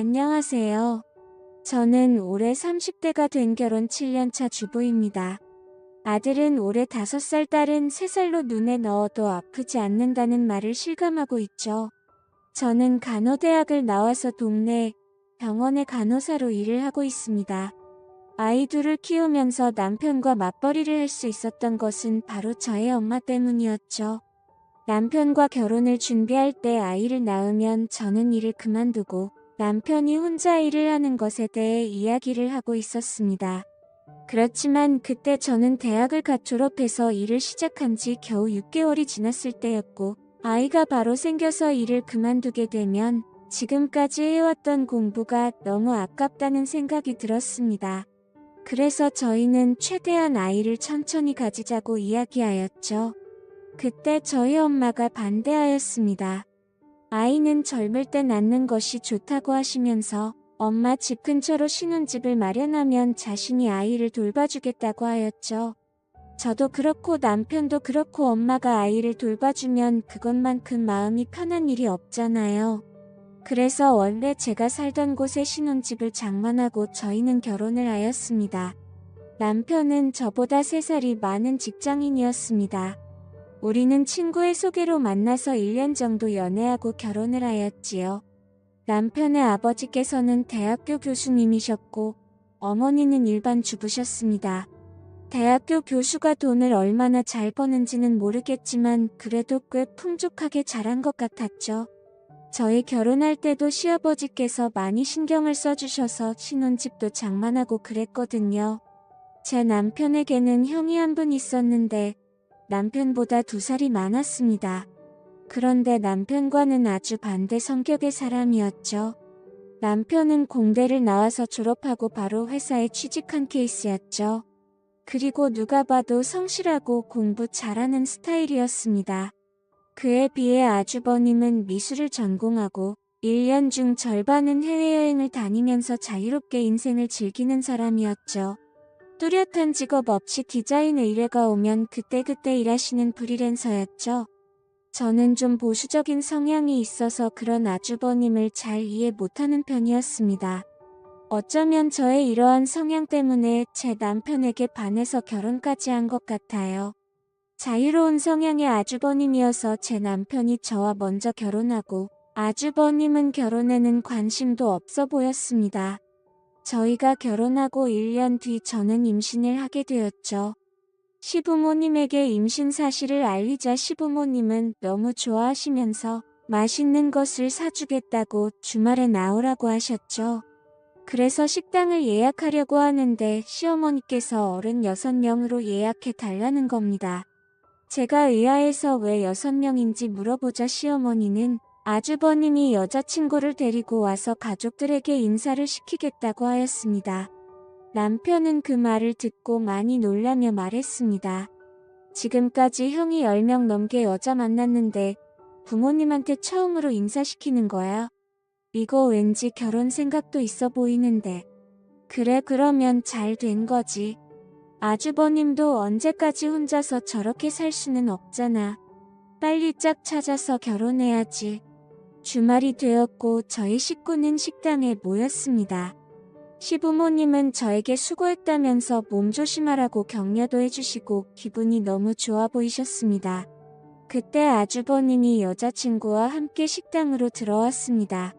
안녕하세요. 저는 올해 30대가 된 결혼 7년차 주부입니다. 아들은 올해 5살, 딸은 3살로 눈에 넣어도 아프지 않는다는 말을 실감하고 있죠. 저는 간호대학을 나와서 동네 병원의 간호사로 일을 하고 있습니다. 아이 둘을 키우면서 남편과 맞벌이를 할 수 있었던 것은 바로 저의 엄마 때문이었죠. 남편과 결혼을 준비할 때 아이를 낳으면 저는 일을 그만두고 남편이 혼자 일을 하는 것에 대해 이야기를 하고 있었습니다. 그렇지만 그때 저는 대학을 갓 졸업해서 일을 시작한 지 겨우 6개월이 지났을 때였고, 아이가 바로 생겨서 일을 그만두게 되면 지금까지 해왔던 공부가 너무 아깝다는 생각이 들었습니다. 그래서 저희는 최대한 아이를 천천히 가지자고 이야기하였죠. 그때 저희 엄마가 반대하였습니다. 아이는 젊을 때 낳는 것이 좋다고 하시면서 엄마 집 근처로 신혼집을 마련하면 자신이 아이를 돌봐주겠다고 하였죠. 저도 그렇고 남편도 그렇고 엄마가 아이를 돌봐주면 그것만큼 마음이 편한 일이 없잖아요. 그래서 원래 제가 살던 곳에 신혼집을 장만하고 저희는 결혼을 하였습니다. 남편은 저보다 3살이 많은 직장인이었습니다. 우리는 친구의 소개로 만나서 1년 정도 연애하고 결혼을 하였지요. 남편의 아버지께서는 대학교 교수님이셨고 어머니는 일반 주부셨습니다. 대학교 교수가 돈을 얼마나 잘 버는지는 모르겠지만 그래도 꽤 풍족하게 자란 것 같았죠. 저희 결혼할 때도 시아버지께서 많이 신경을 써주셔서 신혼집도 장만하고 그랬거든요. 제 남편에게는 형이 한 분 있었는데 남편보다 2살이 많았습니다. 그런데 남편과는 아주 반대 성격의 사람이었죠. 남편은 공대를 나와서 졸업하고 바로 회사에 취직한 케이스였죠. 그리고 누가 봐도 성실하고 공부 잘하는 스타일이었습니다. 그에 비해 아주버님은 미술을 전공하고 1년 중 절반은 해외여행을 다니면서 자유롭게 인생을 즐기는 사람이었죠. 뚜렷한 직업 없이 디자인 의뢰가 오면 그때그때 일하시는 프리랜서였죠. 저는 좀 보수적인 성향이 있어서 그런 아주버님을 잘 이해 못하는 편이었습니다. 어쩌면 저의 이러한 성향 때문에 제 남편에게 반해서 결혼까지 한 것 같아요. 자유로운 성향의 아주버님이어서 제 남편이 저와 먼저 결혼하고 아주버님은 결혼에는 관심도 없어 보였습니다. 저희가 결혼하고 1년 뒤 저는 임신을 하게 되었죠. 시부모님에게 임신 사실을 알리자 시부모님은 너무 좋아하시면서 맛있는 것을 사주겠다고 주말에 나오라고 하셨죠. 그래서 식당을 예약하려고 하는데 시어머니께서 어른 6명으로 예약해 달라는 겁니다. 제가 의아해서 왜 6명인지 물어보자 시어머니는 아주버님이 여자친구를 데리고 와서 가족들에게 인사를 시키겠다고 하였습니다. 남편은 그 말을 듣고 많이 놀라며 말했습니다. 지금까지 형이 10명 넘게 여자 만났는데 부모님한테 처음으로 인사시키는 거야? 이거 왠지 결혼 생각도 있어 보이는데. 그래, 그러면 잘 된 거지. 아주버님도 언제까지 혼자서 저렇게 살 수는 없잖아. 빨리 짝 찾아서 결혼해야지. 주말이 되었고 저희 식구는 식당에 모였습니다. 시부모님은 저에게 수고했다면서 몸 조심하라고 격려도 해주시고 기분이 너무 좋아 보이셨습니다. 그때 아주버님이 여자친구와 함께 식당으로 들어왔습니다.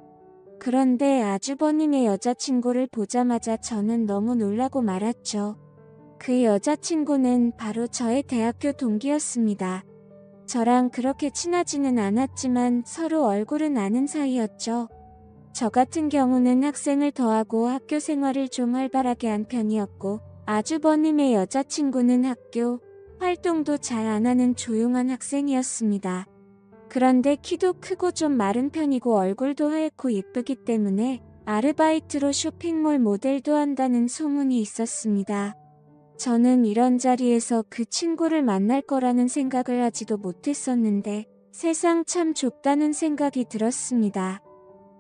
그런데 아주버님의 여자친구를 보자마자 저는 너무 놀라고 말았죠. 그 여자친구는 바로 저의 대학교 동기였습니다. 저랑 그렇게 친하지는 않았지만 서로 얼굴은 아는 사이였죠. 저 같은 경우는 학생을 더하고 학교 생활을 좀 활발하게 한 편이었고 아주버님의 여자친구는 학교 활동도 잘 안 하는 조용한 학생이었습니다. 그런데 키도 크고 좀 마른 편이고 얼굴도 하얗고 예쁘기 때문에 아르바이트로 쇼핑몰 모델도 한다는 소문이 있었습니다. 저는 이런 자리에서 그 친구를 만날 거라는 생각을 하지도 못했었는데 세상 참 좁다는 생각이 들었습니다.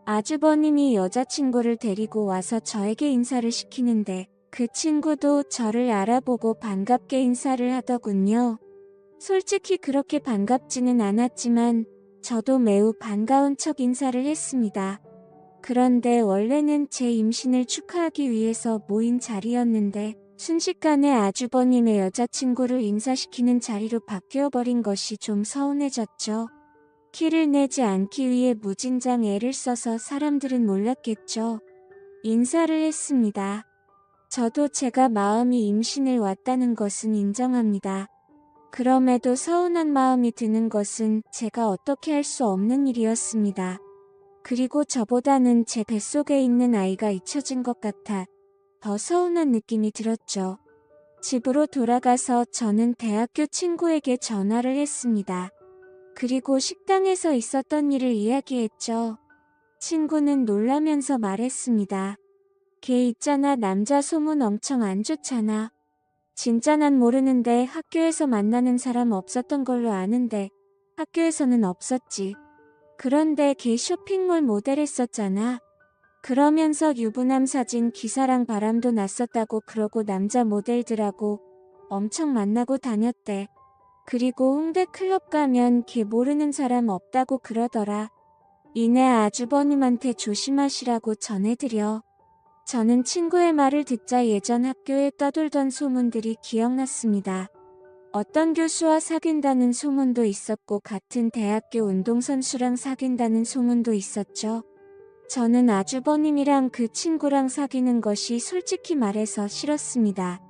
아주버님이 여자친구를 데리고 와서 저에게 인사를 시키는데 그 친구도 저를 알아보고 반갑게 인사를 하더군요. 솔직히 그렇게 반갑지는 않았지만 저도 매우 반가운 척 인사를 했습니다. 그런데 원래는 제 임신을 축하하기 위해서 모인 자리였는데 순식간에 아주버님의 여자친구를 인사시키는 자리로 바뀌어버린 것이 좀 서운해졌죠. 키를 내지 않기 위해 무진장 애를 써서 사람들은 몰랐겠죠. 인사를 했습니다. 저도 제가 마음이 임신을 왔다는 것은 인정합니다. 그럼에도 서운한 마음이 드는 것은 제가 어떻게 할 수 없는 일이었습니다. 그리고 저보다는 제 뱃속에 있는 아이가 잊혀진 것 같아 더 서운한 느낌이 들었죠. 집으로 돌아가서 저는 대학교 친구에게 전화를 했습니다. 그리고 식당에서 있었던 일을 이야기했죠. 친구는 놀라면서 말했습니다. 걔 있잖아, 남자 소문 엄청 안 좋잖아. 진짜 난 모르는데 학교에서 만나는 사람 없었던 걸로 아는데 학교에서는 없었지. 그런데 걔 쇼핑몰 모델 했었잖아. 그러면서 유부남 사진 기사랑 바람도 났었다고 그러고 남자 모델들하고 엄청 만나고 다녔대. 그리고 홍대 클럽 가면 걔 모르는 사람 없다고 그러더라. 이내 아주버님한테 조심하시라고 전해드려. 저는 친구의 말을 듣자 예전 학교에 떠돌던 소문들이 기억났습니다. 어떤 교수와 사귄다는 소문도 있었고 같은 대학교 운동선수랑 사귄다는 소문도 있었죠. 저는 아주버님이랑 그 친구랑 사귀는 것이 솔직히 말해서 싫었습니다.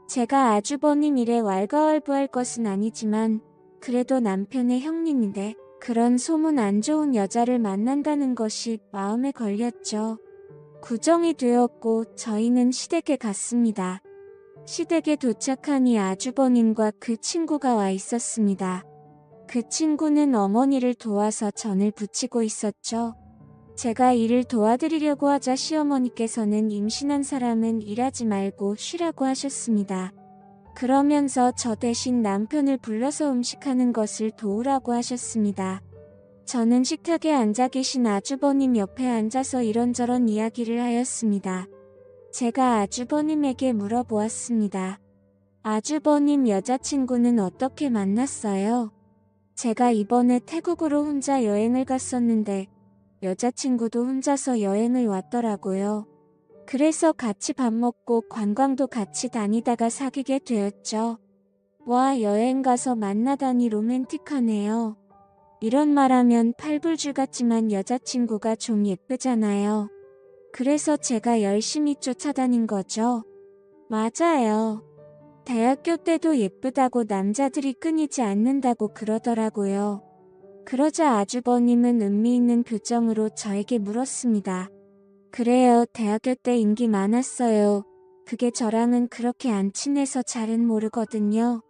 제가 아주버님 일에 왈가왈부할 것은 아니지만 그래도 남편의 형님인데 그런 소문 안 좋은 여자를 만난다는 것이 마음에 걸렸죠. 구정이 되었고 저희는 시댁에 갔습니다. 시댁에 도착하니 아주버님과 그 친구가 와 있었습니다. 그 친구는 어머니를 도와서 전을 부치고 있었죠. 제가 일을 도와드리려고 하자 시어머니께서는 임신한 사람은 일하지 말고 쉬라고 하셨습니다. 그러면서 저 대신 남편을 불러서 음식하는 것을 도우라고 하셨습니다. 저는 식탁에 앉아 계신 아주버님 옆에 앉아서 이런저런 이야기를 하였습니다. 제가 아주버님에게 물어보았습니다. 아주버님 여자친구는 어떻게 만났어요? 제가 이번에 태국으로 혼자 여행을 갔었는데 여자친구도 혼자서 여행을 왔더라고요. 그래서 같이 밥 먹고 관광도 같이 다니다가 사귀게 되었죠. 와, 여행 가서 만나다니 로맨틱하네요. 이런 말하면 팔불줄 같지만 여자친구가 좀 예쁘잖아요. 그래서 제가 열심히 쫓아다닌 거죠. 맞아요. 대학교 때도 예쁘다고 남자들이 끊이지 않는다고 그러더라고요. 그러자 아주버님은 의미 있는 표정으로 저에게 물었습니다. 그래요, 대학교 때 인기 많았어요. 그게 저랑은 그렇게 안 친해서 잘은 모르거든요.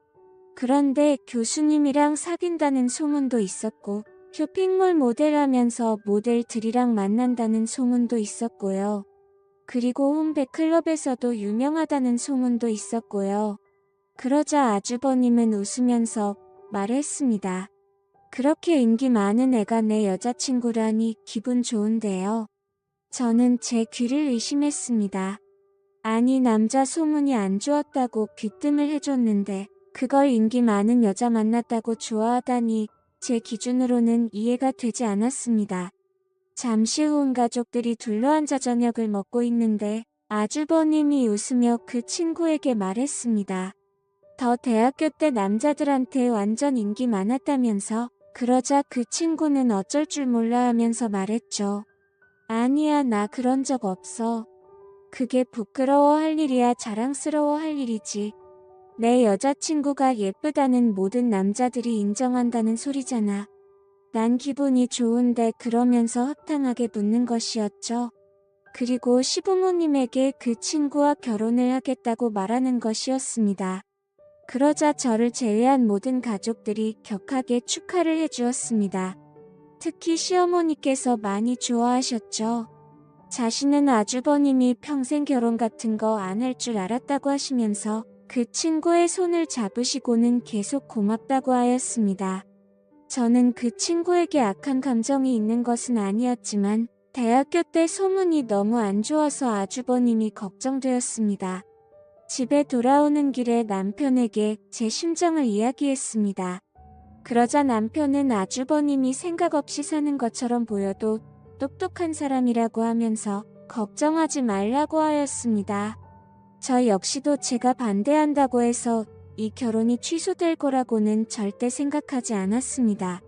그런데 교수님이랑 사귄다는 소문도 있었고 쇼핑몰 모델하면서 모델들이랑 만난다는 소문도 있었고요. 그리고 홍대 클럽에서도 유명하다는 소문도 있었고요. 그러자 아주버님은 웃으면서 말했습니다. 그렇게 인기 많은 애가 내 여자친구라니 기분 좋은데요. 저는 제 귀를 의심했습니다. 아니, 남자 소문이 안 좋았다고 귀뜸을 해줬는데 그걸 인기 많은 여자 만났다고 좋아하다니 제 기준으로는 이해가 되지 않았습니다. 잠시 후 온 가족들이 둘러앉아 저녁을 먹고 있는데 아주버님이 웃으며 그 친구에게 말했습니다. 더 대학교 때 남자들한테 완전 인기 많았다면서? 그러자 그 친구는 어쩔 줄 몰라 하면서 말했죠. 아니야, 나 그런 적 없어. 그게 부끄러워할 일이야, 자랑스러워할 일이지. 내 여자친구가 예쁘다는 모든 남자들이 인정한다는 소리잖아. 난 기분이 좋은데 그러면서 허탕하게 묻는 것이었죠. 그리고 시부모님에게 그 친구와 결혼을 하겠다고 말하는 것이었습니다. 그러자 저를 제외한 모든 가족들이 격하게 축하를 해주었습니다. 특히 시어머니께서 많이 좋아하셨죠. 자신은 아주버님이 평생 결혼 같은 거 안 할 줄 알았다고 하시면서 그 친구의 손을 잡으시고는 계속 고맙다고 하였습니다. 저는 그 친구에게 악한 감정이 있는 것은 아니었지만 대학교 때 소문이 너무 안 좋아서 아주버님이 걱정되었습니다. 집에 돌아오는 길에 남편에게 제 심정을 이야기했습니다. 그러자 남편은 아주버님이 생각 없이 사는 것처럼 보여도 똑똑한 사람이라고 하면서 걱정하지 말라고 하였습니다. 저 역시도 제가 반대한다고 해서 이 결혼이 취소될 거라고는 절대 생각하지 않았습니다.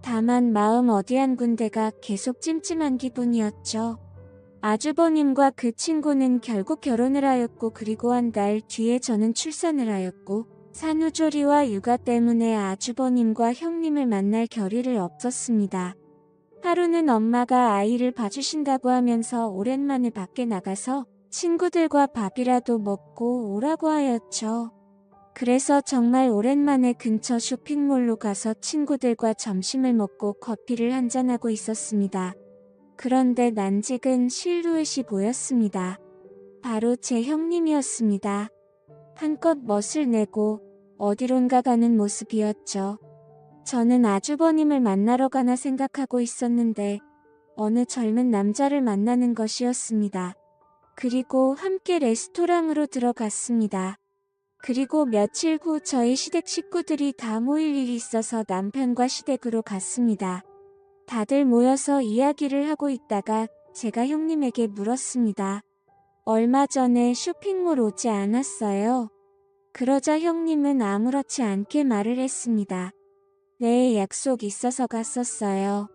다만 마음 어디 한 군데가 계속 찜찜한 기분이었죠. 아주버님과 그 친구는 결국 결혼을 하였고 그리고 한 달 뒤에 저는 출산을 하였고 산후조리와 육아 때문에 아주버님과 형님을 만날 겨를을 없었습니다. 하루는 엄마가 아이를 봐주신다고 하면서 오랜만에 밖에 나가서 친구들과 밥이라도 먹고 오라고 하였죠. 그래서 정말 오랜만에 근처 쇼핑몰로 가서 친구들과 점심을 먹고 커피를 한잔하고 있었습니다. 그런데 난직은 실루엣이 보였습니다. 바로 제 형님이었습니다. 한껏 멋을 내고 어디론가 가는 모습이었죠. 저는 아주버님을 만나러 가나 생각하고 있었는데 어느 젊은 남자를 만나는 것이었습니다. 그리고 함께 레스토랑으로 들어갔습니다. 그리고 며칠 후 저희 시댁 식구들이 다 모일 일이 있어서 남편과 시댁으로 갔습니다. 다들 모여서 이야기를 하고 있다가 제가 형님에게 물었습니다. 얼마 전에 쇼핑몰 오지 않았어요? 그러자 형님은 아무렇지 않게 말을 했습니다. 네, 약속 있어서 갔었어요.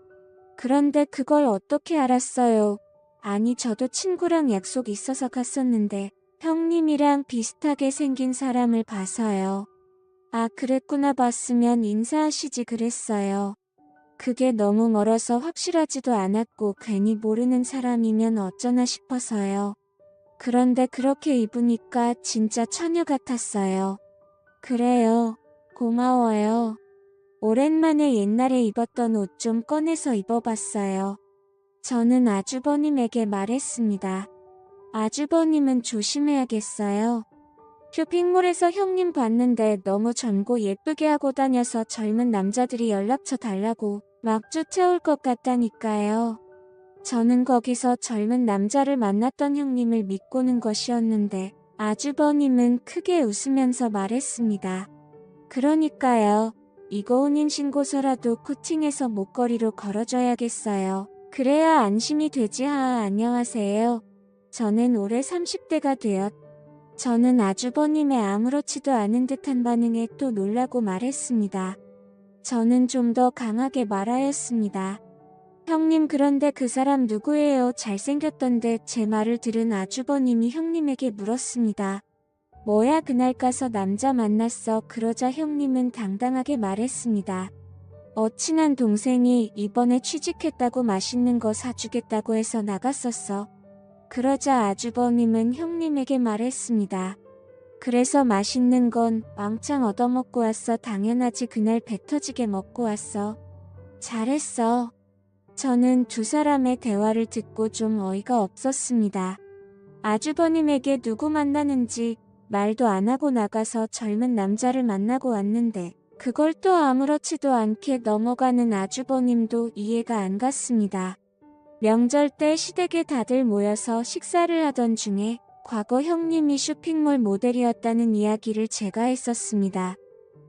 그런데 그걸 어떻게 알았어요? 아니, 저도 친구랑 약속 있어서 갔었는데 형님이랑 비슷하게 생긴 사람을 봐서요. 아, 그랬구나. 봤으면 인사하시지 그랬어요. 그게 너무 멀어서 확실하지도 않았고 괜히 모르는 사람이면 어쩌나 싶어서요. 그런데 그렇게 입으니까 진짜 처녀 같았어요. 그래요. 고마워요. 오랜만에 옛날에 입었던 옷 좀 꺼내서 입어봤어요. 저는 아주버님에게 말했습니다. 아주버님은 조심해야겠어요. 쇼핑몰에서 형님 봤는데 너무 젊고 예쁘게 하고 다녀서 젊은 남자들이 연락처 달라고 막 쫓아올 것 같다니까요. 저는 거기서 젊은 남자를 만났던 형님을 믿고는 것이었는데 아주버님은 크게 웃으면서 말했습니다. 그러니까요. 이거 혼인신고서라도 코팅해서 목걸이로 걸어줘야겠어요. 그래야 안심이 되지. 안녕하세요. 저는 올해 30대가 되었. 저는 아주버님의 아무렇지도 않은 듯한 반응에 또 놀라고 말했습니다. 저는 좀 더 강하게 말하였습니다. 형님, 그런데 그 사람 누구예요? 잘생겼던데. 제 말을 들은 아주버님이 형님에게 물었습니다. 뭐야, 그날 가서 남자 만났어. 그러자 형님은 당당하게 말했습니다. 친한 동생이 이번에 취직했다고 맛있는 거 사주겠다고 해서 나갔었어. 그러자 아주버님은 형님에게 말했습니다. 그래서 맛있는 건 왕창 얻어먹고 왔어. 당연하지. 그날 배 터지게 먹고 왔어. 잘했어. 저는 두 사람의 대화를 듣고 좀 어이가 없었습니다. 아주버님에게 누구 만나는지 말도 안 하고 나가서 젊은 남자를 만나고 왔는데 그걸 또 아무렇지도 않게 넘어가는 아주버님도 이해가 안 갔습니다. 명절 때 시댁에 다들 모여서 식사를 하던 중에 과거 형님이 쇼핑몰 모델이었다는 이야기를 제가 했었습니다.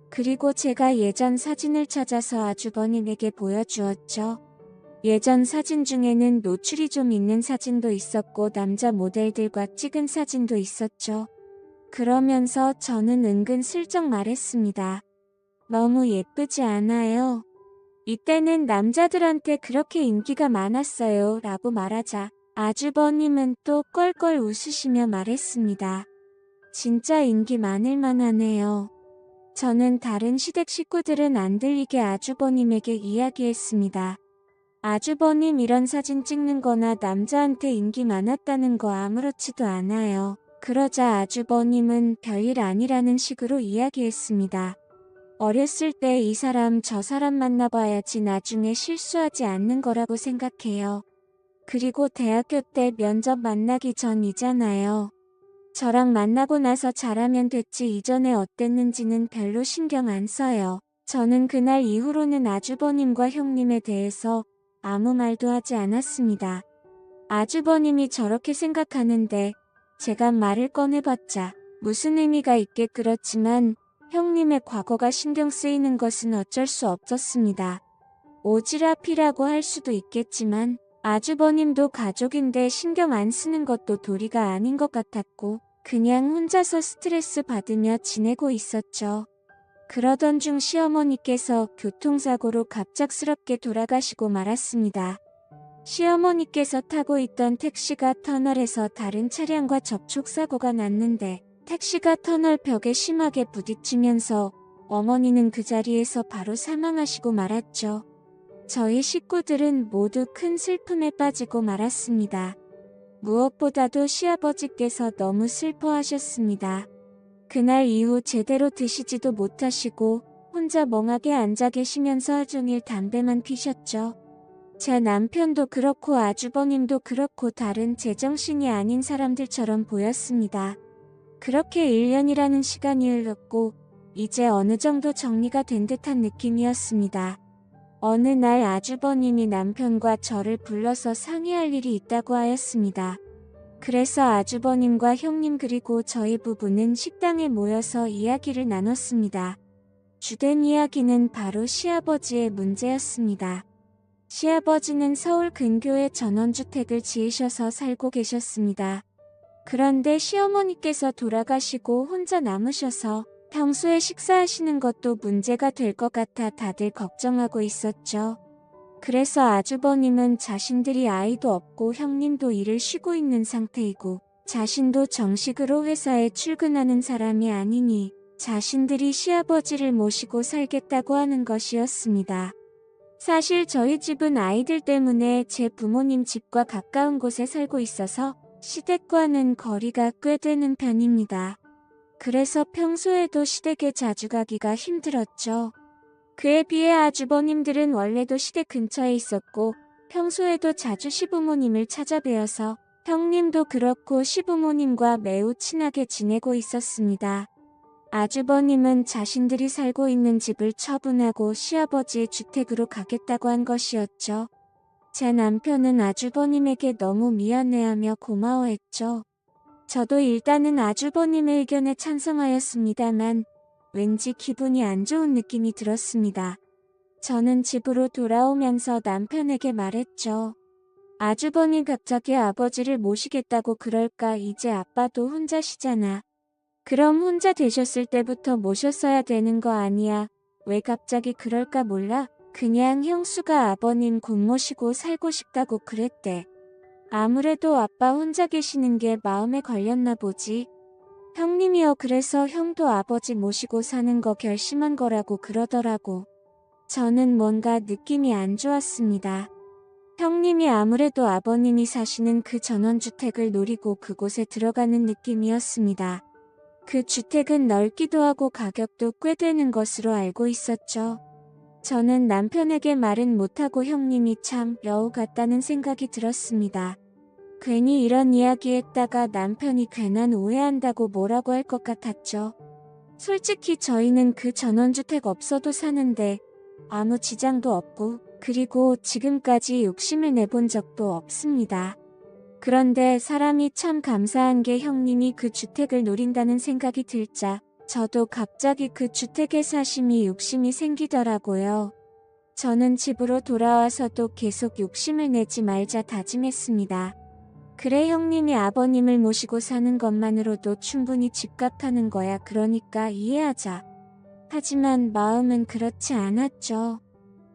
그리고 제가 예전 사진을 찾아서 아주버님에게 보여주었죠. 예전 사진 중에는 노출이 좀 있는 사진도 있었고 남자 모델들과 찍은 사진도 있었죠. 그러면서 저는 은근슬쩍 말했습니다. 너무 예쁘지 않아요? 이때는 남자들한테 그렇게 인기가 많았어요 라고 말하자 아주버님은 또 껄껄 웃으시며 말했습니다. 진짜 인기 많을 만하네요. 저는 다른 시댁 식구들은 안 들리게 아주버님에게 이야기했습니다. 아주버님, 이런 사진 찍는 거나 남자한테 인기 많았다는 거 아무렇지도 않아요. 그러자 아주버님은 별일 아니라는 식으로 이야기했습니다. 어렸을 때 이 사람 저 사람 만나봐야지 나중에 실수하지 않는 거라고 생각해요. 그리고 대학교 때 면접 만나기 전이잖아요. 저랑 만나고 나서 잘하면 됐지 이전에 어땠는지는 별로 신경 안 써요. 저는 그날 이후로는 아주버님과 형님에 대해서 아무 말도 하지 않았습니다. 아주버님이 저렇게 생각하는데 제가 말을 꺼내봤자 무슨 의미가 있겠. 그렇지만 형님의 과거가 신경 쓰이는 것은 어쩔 수 없었습니다. 오지랖이라고 할 수도 있겠지만 아주버님도 가족인데 신경 안 쓰는 것도 도리가 아닌 것 같았고 그냥 혼자서 스트레스 받으며 지내고 있었죠. 그러던 중 시어머니께서 교통사고로 갑작스럽게 돌아가시고 말았습니다. 시어머니께서 타고 있던 택시가 터널에서 다른 차량과 접촉사고가 났는데 택시가 터널 벽에 심하게 부딪히면서 어머니는 그 자리에서 바로 사망하시고 말았죠. 저희 식구들은 모두 큰 슬픔에 빠지고 말았습니다. 무엇보다도 시아버지께서 너무 슬퍼하셨습니다. 그날 이후 제대로 드시지도 못하시고 혼자 멍하게 앉아 계시면서 하루 종일 담배만 피셨죠. 제 남편도 그렇고 아주버님도 그렇고 다른 제정신이 아닌 사람들처럼 보였습니다. 그렇게 1년이라는 시간이 흘렀고 이제 어느 정도 정리가 된 듯한 느낌이었습니다. 어느 날 아주버님이 남편과 저를 불러서 상의할 일이 있다고 하였습니다. 그래서 아주버님과 형님 그리고 저희 부부는 식당에 모여서 이야기를 나눴습니다. 주된 이야기는 바로 시아버지의 문제였습니다. 시아버지는 서울 근교에 전원주택을 지으셔서 살고 계셨습니다. 그런데 시어머니께서 돌아가시고 혼자 남으셔서 평소에 식사하시는 것도 문제가 될 것 같아 다들 걱정하고 있었죠. 그래서 아주버님은 자신들이 아이도 없고 형님도 일을 쉬고 있는 상태이고 자신도 정식으로 회사에 출근하는 사람이 아니니 자신들이 시아버지를 모시고 살겠다고 하는 것이었습니다. 사실 저희 집은 아이들 때문에 제 부모님 집과 가까운 곳에 살고 있어서 시댁과는 거리가 꽤 되는 편입니다. 그래서 평소에도 시댁에 자주 가기가 힘들었죠. 그에 비해 아주버님들은 원래도 시댁 근처에 있었고 평소에도 자주 시부모님을 찾아뵈어서 형님도 그렇고 시부모님과 매우 친하게 지내고 있었습니다. 아주버님은 자신들이 살고 있는 집을 처분하고 시아버지의 주택으로 가겠다고 한 것이었죠. 제 남편은 아주버님에게 너무 미안해하며 고마워했죠. 저도 일단은 아주버님의 의견에 찬성하였습니다만 왠지 기분이 안 좋은 느낌이 들었습니다. 저는 집으로 돌아오면서 남편에게 말했죠. 아주버님 갑자기 아버지를 모시겠다고 그럴까? 이제 아빠도 혼자시잖아. 그럼 혼자 되셨을 때부터 모셨어야 되는 거 아니야? 왜 갑자기 그럴까 몰라? 그냥 형수가 아버님 곧 모시고 살고 싶다고 그랬대. 아무래도 아빠 혼자 계시는 게 마음에 걸렸나 보지. 형님이요. 그래서 형도 아버지 모시고 사는 거 결심한 거라고 그러더라고. 저는 뭔가 느낌이 안 좋았습니다. 형님이 아무래도 아버님이 사시는 그 전원주택을 노리고 그곳에 들어가는 느낌이었습니다. 그 주택은 넓기도 하고 가격도 꽤 되는 것으로 알고 있었죠. 저는 남편에게 말은 못하고 형님이 참 여우 같다는 생각이 들었습니다. 괜히 이런 이야기 했다가 남편이 괜한 오해한다고 뭐라고 할 것 같았죠. 솔직히 저희는 그 전원주택 없어도 사는데 아무 지장도 없고 그리고 지금까지 욕심을 내본 적도 없습니다. 그런데 사람이 참 감사한 게 형님이 그 주택을 노린다는 생각이 들자 저도 갑자기 그 주택에 사심이 욕심이 생기더라고요. 저는 집으로 돌아와서도 계속 욕심을 내지 말자 다짐했습니다. 그래 형님이 아버님을 모시고 사는 것만으로도 충분히 집값 하는 거야. 그러니까 이해하자. 하지만 마음은 그렇지 않았죠.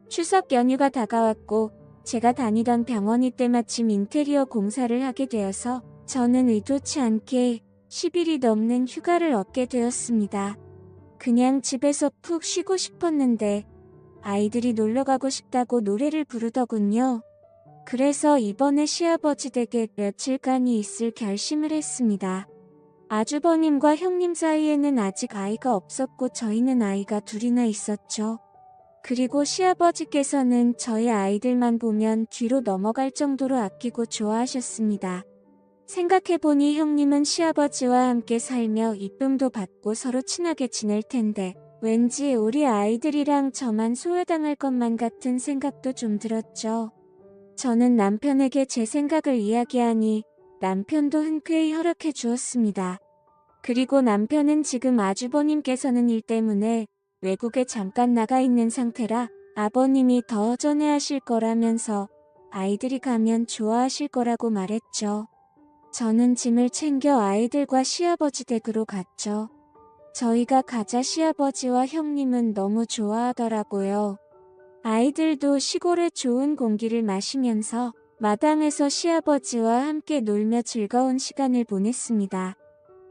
추석 연휴가 다가왔고 제가 다니던 병원이 때마침 인테리어 공사를 하게 되어서 저는 의도치 않게 10일이 넘는 휴가를 얻게 되었습니다. 그냥 집에서 푹 쉬고 싶었는데 아이들이 놀러가고 싶다고 노래를 부르더군요. 그래서 이번에 시아버지 댁에 며칠간이 있을 결심을 했습니다. 아주버님과 형님 사이에는 아직 아이가 없었고 저희는 아이가 둘이나 있었죠. 그리고 시아버지께서는 저희 아이들만 보면 뒤로 넘어갈 정도로 아끼고 좋아하셨습니다. 생각해보니 형님은 시아버지와 함께 살며 이쁨도 받고 서로 친하게 지낼 텐데 왠지 우리 아이들이랑 저만 소외당할 것만 같은 생각도 좀 들었죠. 저는 남편에게 제 생각을 이야기하니 남편도 흔쾌히 허락해 주었습니다. 그리고 남편은 지금 아주버님께서는 일 때문에 외국에 잠깐 나가 있는 상태라 아버님이 더 전해하실 거라면서 아이들이 가면 좋아하실 거라고 말했죠. 저는 짐을 챙겨 아이들과 시아버지 댁으로 갔죠. 저희가 가자 시아버지와 형님은 너무 좋아하더라고요. 아이들도 시골의 좋은 공기를 마시면서 마당에서 시아버지와 함께 놀며 즐거운 시간을 보냈습니다.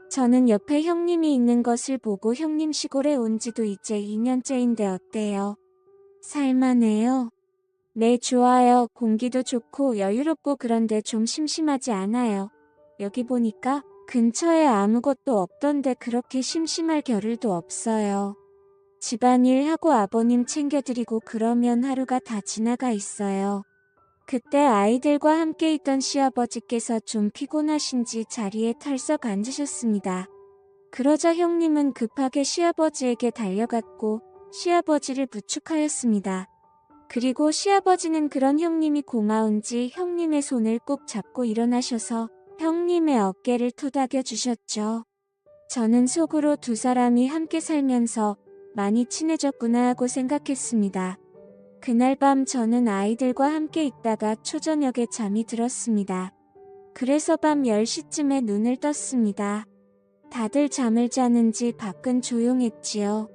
저는 옆에 형님이 있는 것을 보고 형님 시골에 온 지도 이제 2년째인데 어때요? 살만해요? 네, 좋아요. 공기도 좋고 여유롭고 그런데 좀 심심하지 않아요. 여기 보니까 근처에 아무것도 없던데 그렇게 심심할 겨를도 없어요. 집안일 하고 아버님 챙겨드리고 그러면 하루가 다 지나가 있어요. 그때 아이들과 함께 있던 시아버지께서 좀 피곤하신지 자리에 털썩 앉으셨습니다. 그러자 형님은 급하게 시아버지에게 달려갔고 시아버지를 부축하였습니다. 그리고 시아버지는 그런 형님이 고마운지 형님의 손을 꼭 잡고 일어나셔서 형님의 어깨를 토닥여 주셨죠. 저는 속으로 두 사람이 함께 살면서 많이 친해졌구나 하고 생각했습니다. 그날 밤 저는 아이들과 함께 있다가 초저녁에 잠이 들었습니다. 그래서 밤 10시쯤에 눈을 떴습니다. 다들 잠을 자는지 밖은 조용했지요.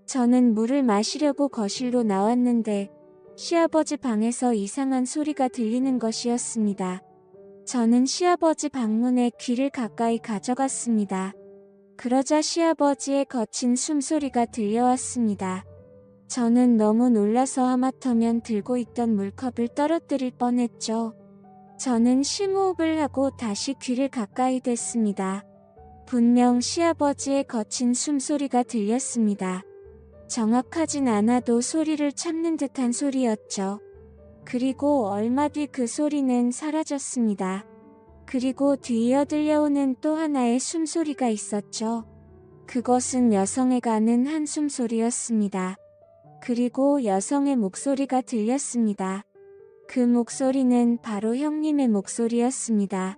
저는 물을 마시려고 거실로 나왔는데 시아버지 방에서 이상한 소리가 들리는 것이었습니다. 저는 시아버지 방문에 귀를 가까이 가져갔습니다. 그러자 시아버지의 거친 숨소리가 들려왔습니다. 저는 너무 놀라서 하마터면 들고 있던 물컵을 떨어뜨릴 뻔했죠. 저는 심호흡을 하고 다시 귀를 가까이 댔습니다. 분명 시아버지의 거친 숨소리가 들렸습니다. 정확하진 않아도 소리를 참는 듯한 소리였죠. 그리고 얼마 뒤 그 소리는 사라졌습니다. 그리고 뒤이어 들려오는 또 하나의 숨소리가 있었죠. 그것은 여성의 가는 한숨 소리였습니다. 그리고 여성의 목소리가 들렸습니다. 그 목소리는 바로 형님의 목소리였습니다.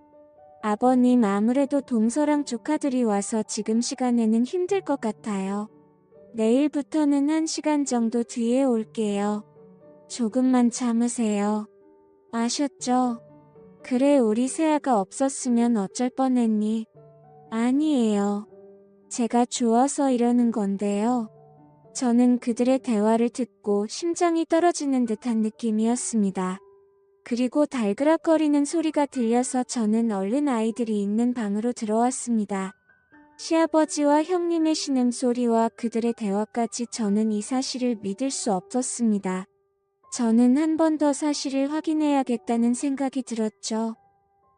아버님, 아무래도 동서랑 조카들이 와서 지금 시간에는 힘들 것 같아요. 내일부터는 1시간 정도 뒤에 올게요. 조금만 참으세요. 아셨죠? 그래, 우리 세아가 없었으면 어쩔 뻔했니? 아니에요. 제가 좋아서 이러는 건데요. 저는 그들의 대화를 듣고 심장이 떨어지는 듯한 느낌이었습니다. 그리고 달그락거리는 소리가 들려서 저는 얼른 아이들이 있는 방으로 들어왔습니다. 시아버지와 형님의 신음소리와 그들의 대화까지 저는 이 사실을 믿을 수 없었습니다. 저는 한 번 더 사실을 확인해야겠다는 생각이 들었죠.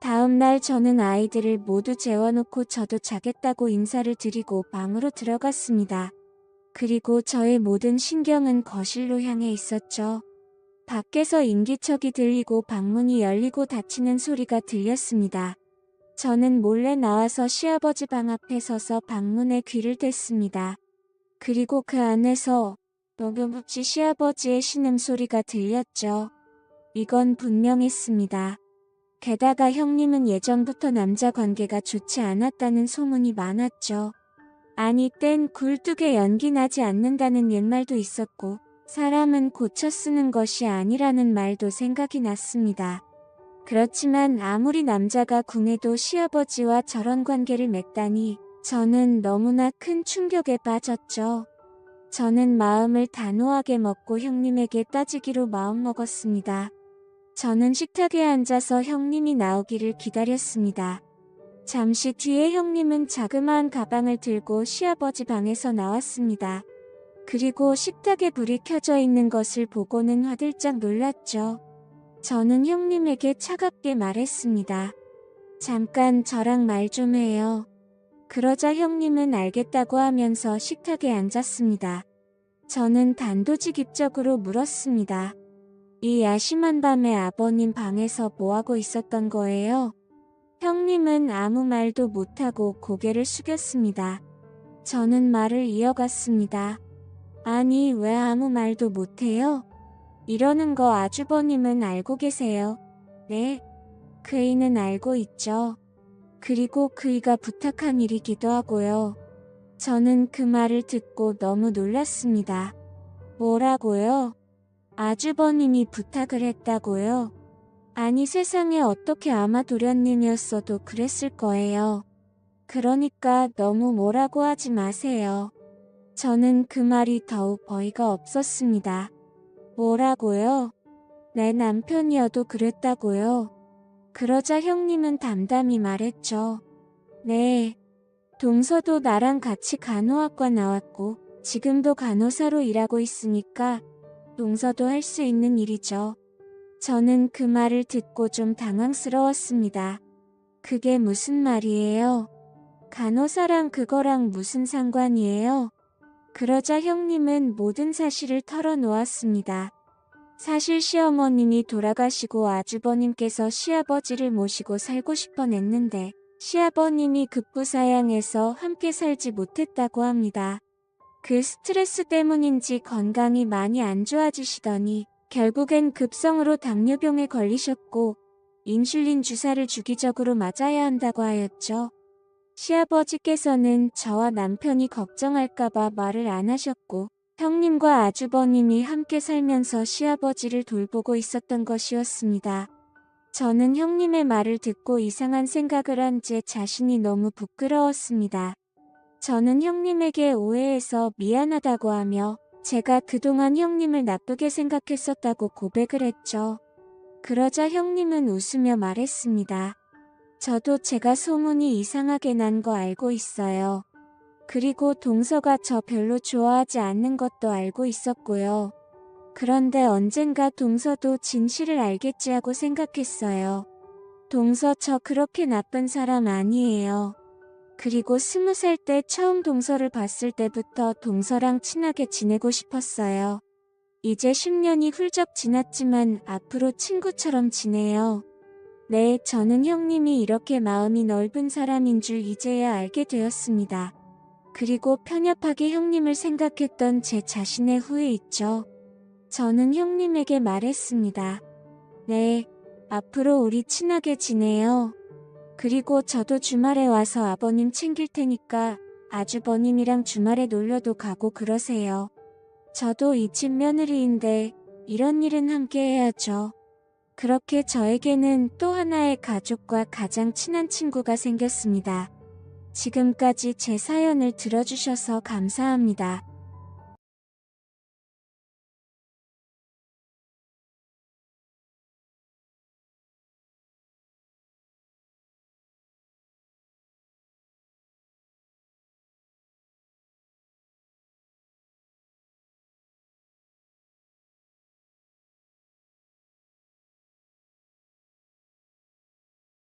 다음 날 저는 아이들을 모두 재워놓고 저도 자겠다고 인사를 드리고 방으로 들어갔습니다. 그리고 저의 모든 신경은 거실로 향해 있었죠. 밖에서 인기척이 들리고 방문이 열리고 닫히는 소리가 들렸습니다. 저는 몰래 나와서 시아버지 방 앞에 서서 방문에 귀를 댔습니다. 그리고 그 안에서 녹음없이 시아버지의 신음소리가 들렸죠. 이건 분명했습니다. 게다가 형님은 예전부터 남자 관계가 좋지 않았다는 소문이 많았죠. 아니, 땐 굴뚝에 연기 나지 않는다는 옛말도 있었고 사람은 고쳐 쓰는 것이 아니라는 말도 생각이 났습니다. 그렇지만 아무리 남자가 궁해도 시아버지와 저런 관계를 맺다니 저는 너무나 큰 충격에 빠졌죠. 저는 마음을 단호하게 먹고 형님에게 따지기로 마음먹었습니다. 저는 식탁에 앉아서 형님이 나오기를 기다렸습니다. 잠시 뒤에 형님은 자그마한 가방을 들고 시아버지 방에서 나왔습니다. 그리고 식탁에 불이 켜져 있는 것을 보고는 화들짝 놀랐죠. 저는 형님에게 차갑게 말했습니다. 잠깐 저랑 말 좀 해요. 그러자 형님은 알겠다고 하면서 식탁에 앉았습니다. 저는 단도직입적으로 물었습니다. 이 야심한 밤에 아버님 방에서 뭐하고 있었던 거예요? 형님은 아무 말도 못하고 고개를 숙였습니다. 저는 말을 이어갔습니다. 아니, 왜 아무 말도 못해요? 이러는 거 아주버님은 알고 계세요. 네, 그이는 알고 있죠. 그리고 그이가 부탁한 일이기도 하고요. 저는 그 말을 듣고 너무 놀랐습니다. 뭐라고요? 아주버님이 부탁을 했다고요? 아니 세상에 어떻게 아마 도련님이었어도 그랬을 거예요. 그러니까 너무 뭐라고 하지 마세요. 저는 그 말이 더욱 어이가 없었습니다. 뭐라고요? 내 남편이어도 그랬다고요? 그러자 형님은 담담히 말했죠. 네. 동서도 나랑 같이 간호학과 나왔고 지금도 간호사로 일하고 있으니까 동서도 할 수 있는 일이죠. 저는 그 말을 듣고 좀 당황스러웠습니다. 그게 무슨 말이에요? 간호사랑 그거랑 무슨 상관이에요? 그러자 형님은 모든 사실을 털어놓았습니다. 사실 시어머님이 돌아가시고 아주버님께서 시아버지를 모시고 살고 싶어 냈는데 시아버님이 급부사양해서 함께 살지 못했다고 합니다. 그 스트레스 때문인지 건강이 많이 안 좋아지시더니 결국엔 급성으로 당뇨병에 걸리셨고 인슐린 주사를 주기적으로 맞아야 한다고 하였죠. 시아버지께서는 저와 남편이 걱정할까봐 말을 안 하셨고 형님과 아주버님이 함께 살면서 시아버지를 돌보고 있었던 것이었습니다. 저는 형님의 말을 듣고 이상한 생각을 한 제 자신이 너무 부끄러웠습니다. 저는 형님에게 오해해서 미안하다고 하며 제가 그동안 형님을 나쁘게 생각했었다고 고백을 했죠. 그러자 형님은 웃으며 말했습니다. 저도 제가 소문이 이상하게 난 거 알고 있어요. 그리고 동서가 저 별로 좋아하지 않는 것도 알고 있었고요. 그런데 언젠가 동서도 진실을 알겠지 하고 생각했어요. 동서 저 그렇게 나쁜 사람 아니에요. 그리고 20살 때 처음 동서를 봤을 때부터 동서랑 친하게 지내고 싶었어요. 이제 10년이 훌쩍 지났지만 앞으로 친구처럼 지내요. 네, 저는 형님이 이렇게 마음이 넓은 사람인 줄 이제야 알게 되었습니다. 그리고 편협하게 형님을 생각했던 제 자신의 후회 있죠. 저는 형님에게 말했습니다. 네, 앞으로 우리 친하게 지내요. 그리고 저도 주말에 와서 아버님 챙길 테니까 아주버님이랑 주말에 놀러도 가고 그러세요. 저도 이 집 며느리인데 이런 일은 함께 해야죠. 그렇게 저에게는 또 하나의 가족과 가장 친한 친구가 생겼습니다. 지금까지 제 사연을 들어주셔서 감사합니다.